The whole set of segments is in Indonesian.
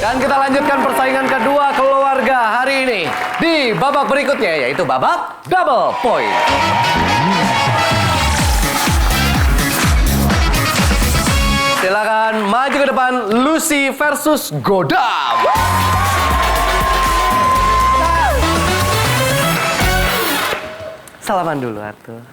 Dan kita lanjutkan persaingan kedua keluarga hari ini di babak berikutnya, yaitu babak double point. Silakan maju ke depan, Lucy versus Godam. Salaman dulu, Arthur.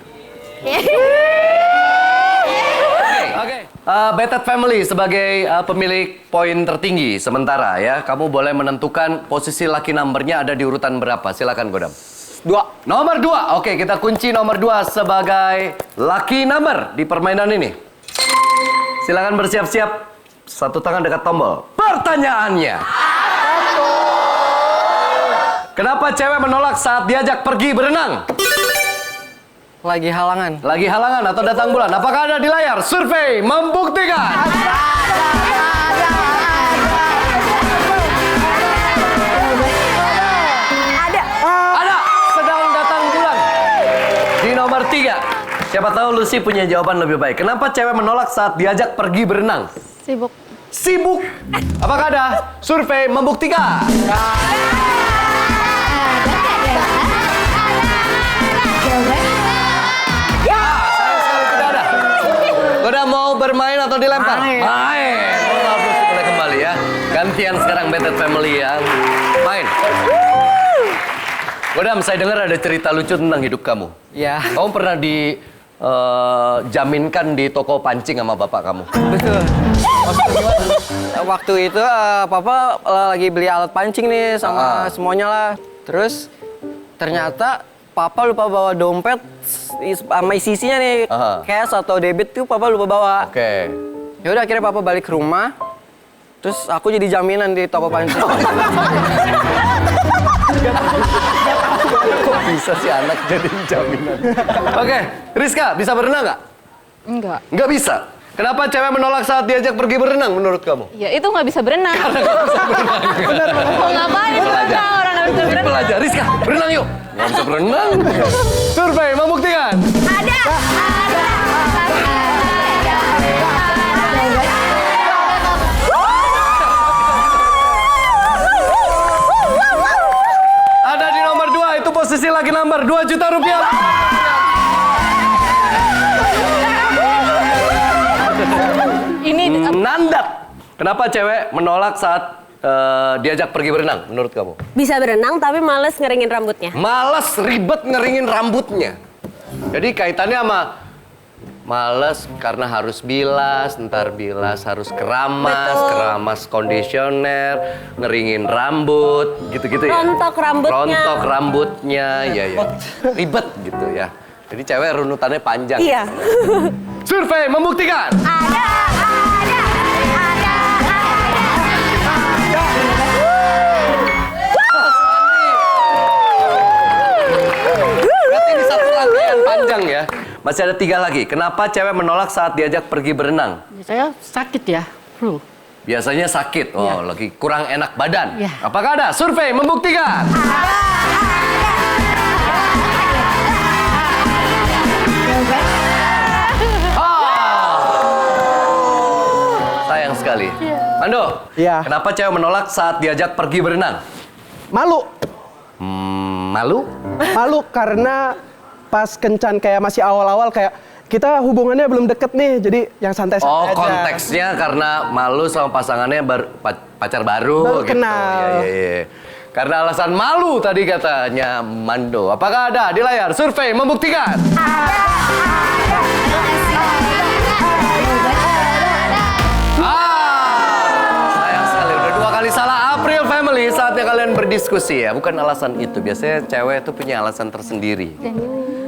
Oke. Betet Family sebagai pemilik poin tertinggi sementara ya. Kamu boleh menentukan posisi lucky number-nya ada di urutan berapa. Silakan Godam. 2. Nomor 2. Oke, kita kunci nomor 2 sebagai lucky number di permainan ini. Silakan bersiap-siap. Satu tangan dekat tombol. Pertanyaannya. Kenapa cewek menolak saat diajak pergi berenang? Lagi halangan. Lagi halangan atau datang bulan? Apakah ada di layar? Survei membuktikan. Ada. Sedang datang bulan. Di nomor 3. Siapa tahu Lucy punya jawaban lebih baik. Kenapa cewek menolak saat diajak pergi berenang? Sibuk. Sibuk. Apakah ada? Survei membuktikan. Udah mau bermain atau dilempar? Main. Mohon maaf Lucy, boleh kembali ya. Gantian sekarang Betet Family yang main. Godam, saya dengar ada cerita lucu tentang hidup kamu. Iya. Kamu pernah dijaminkan di toko pancing sama bapak kamu. Betul. Waktu itu papa lagi beli alat pancing nih sama semuanya lah. Terus ternyata papa lupa bawa dompet sama isinya nih. Cash atau debit tuh papa lupa bawa. Oke. Ya udah akhirnya papa balik ke rumah. Terus aku jadi jaminan di toko pancing. Kok bisa sih anak jadi jaminan? Oke, Rizka, bisa berenang nggak? Enggak. Nggak bisa. Kenapa cewek menolak saat diajak pergi berenang menurut kamu? Ya itu nggak bisa berenang. Karena nggak bisa berenang. Mau ngapain berenang? Orang nggak bisa berenang. Pelajar, Rizka, berenang yuk. Nggak bisa berenang. Survei membuktikan. Ada. Ada di nomor 2, itu posisi lagi nomor 2 juta rupiah. Ini Nandat. Kenapa cewek menolak saat diajak pergi berenang menurut kamu? Bisa berenang tapi males ngeringin rambutnya. Males, ribet ngeringin rambutnya. Jadi kaitannya sama males karena harus bilas, ntar bilas harus keramas, Betul. keramas kondisioner, ngeringin rambut, gitu-gitu ya. Rontok rambutnya. Rontok rambutnya, ya. Ribet gitu ya. Jadi cewek runutannya panjang. Iya. Survei membuktikan. Berarti ini satu rangkaian panjang ya. Masih ada 3 lagi. Kenapa cewek menolak saat diajak pergi berenang? Saya sakit ya, flu. Biasanya sakit. Oh, lagi kurang enak badan. Ya. Apakah ada? Survei membuktikan. Sayang sekali. Mando, Iya. kenapa cewek menolak saat diajak pergi berenang? Malu. Malu? Malu karena pas kencan kayak masih awal-awal kayak kita hubungannya belum deket nih. Jadi yang santai-santai Oh, aja. konteksnya karena malu sama pasangannya pacar baru Baru gitu. kenal. Iya. Karena alasan malu tadi katanya Mando. Apakah ada di layar? Survei membuktikan. Sayang sekali udah 2 kali salah. April Family, saatnya kalian berdiskusi ya. Bukan alasan itu. Biasanya cewek itu punya alasan tersendiri.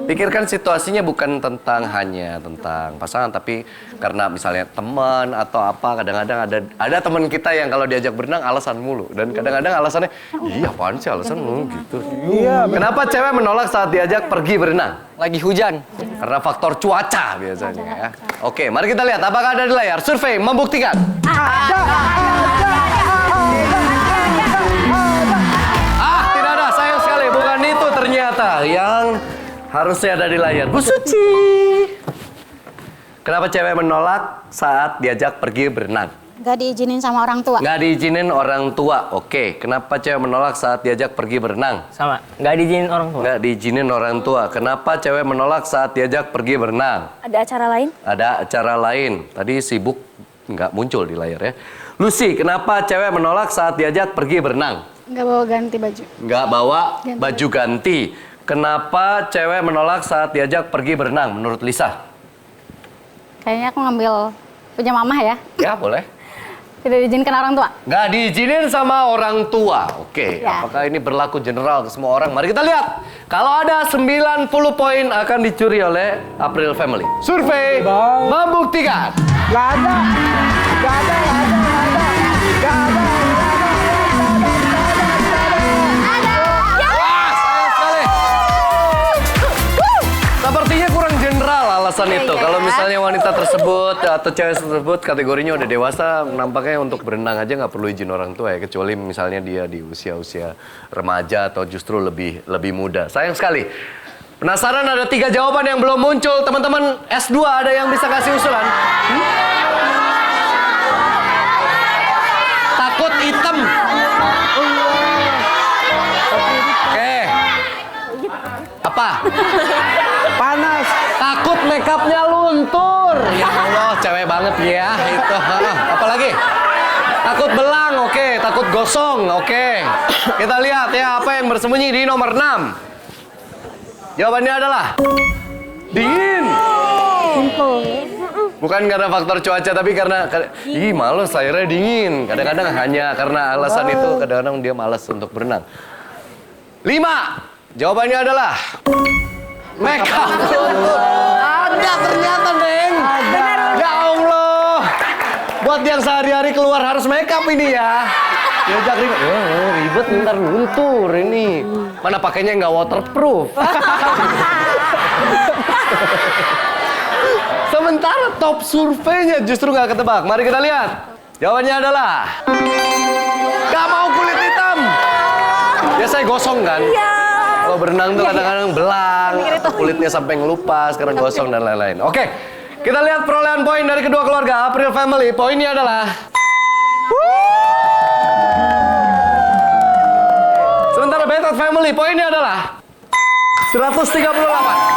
Pikirkan situasinya bukan hanya tentang pasangan, tapi karena misalnya teman atau apa. Kadang-kadang ada teman kita yang kalau diajak berenang alasan mulu, dan kadang-kadang alasannya, iya apaan sih alasan mulu gitu. Iya. Kenapa cewek menolak saat diajak pergi berenang? Lagi hujan. Karena faktor cuaca biasanya ya. Oke, mari kita lihat apakah ada di layar. Survei membuktikan. Tidak ada. Sayang sekali, bukan itu ternyata yang harusnya ada di layar. Bu Suci. Kenapa cewek menolak saat diajak pergi berenang? Nggak diizinin sama orang tua. Nggak diizinin orang tua. Oke, kenapa cewek menolak saat diajak pergi berenang? Sama, nggak diizinin orang tua. Nggak diizinin orang tua. Kenapa cewek menolak saat diajak pergi berenang? Ada acara lain? Ada acara lain. Tadi sibuk nggak muncul di layar ya. Lucy, kenapa cewek menolak saat diajak pergi berenang? Nggak bawa ganti baju. Nggak bawa baju ganti. Kenapa cewek menolak saat diajak pergi berenang menurut Lisa? Kayaknya aku ngambil punya mama ya. Ya, boleh. Tidak diizinkan orang tua. Nggak diizinin sama orang tua. Oke, Ya. apakah ini berlaku general ke semua orang? Mari kita lihat. Kalau ada 90 poin akan dicuri oleh April Family. Survei membuktikan. Nggak ada. Wah, sayang sekali. Sepertinya kurang general alasan itu. Kalau misalnya wanita tersebut atau cewek tersebut kategorinya udah dewasa, nampaknya untuk berenang aja nggak perlu izin orang tua ya. Kecuali misalnya dia di usia-usia remaja atau justru lebih muda. Sayang sekali. Penasaran ada 3 jawaban yang belum muncul. Teman-teman S2 ada yang bisa kasih usulan? Takut hitam. Oke. Apa? Panas. Takut makeupnya luntur. Ya Allah, cewek banget ya itu. Apalagi? Takut belang, oke. Takut gosong, oke. Kita lihat ya apa yang bersembunyi di nomor 6. Jawabannya adalah dingin. Bukan karena faktor cuaca, tapi karena ih males airnya dingin. Kadang-kadang hanya karena alasan itu, kadang-kadang dia malas untuk berenang. 5. Jawabannya adalah makeup luntur. Ada ternyata, Neng. Ya Allah. Buat yang sehari-hari keluar harus makeup ini ya. Diajak ribet. Ribet ntar luntur ini. Mana pakainya nggak waterproof. Sementara top surveinya justru nggak ketebak. Mari kita lihat. Jawabannya adalah nggak mau kulit hitam. Biasanya gosong kan? Iya. Kalau berenang tuh kadang-kadang belang, kulitnya sampai ngelupas karena gosong dan lain-lain. Oke, kita lihat perolehan poin dari kedua keluarga April Family. Poinnya adalah sementara Betot Family poinnya adalah 138.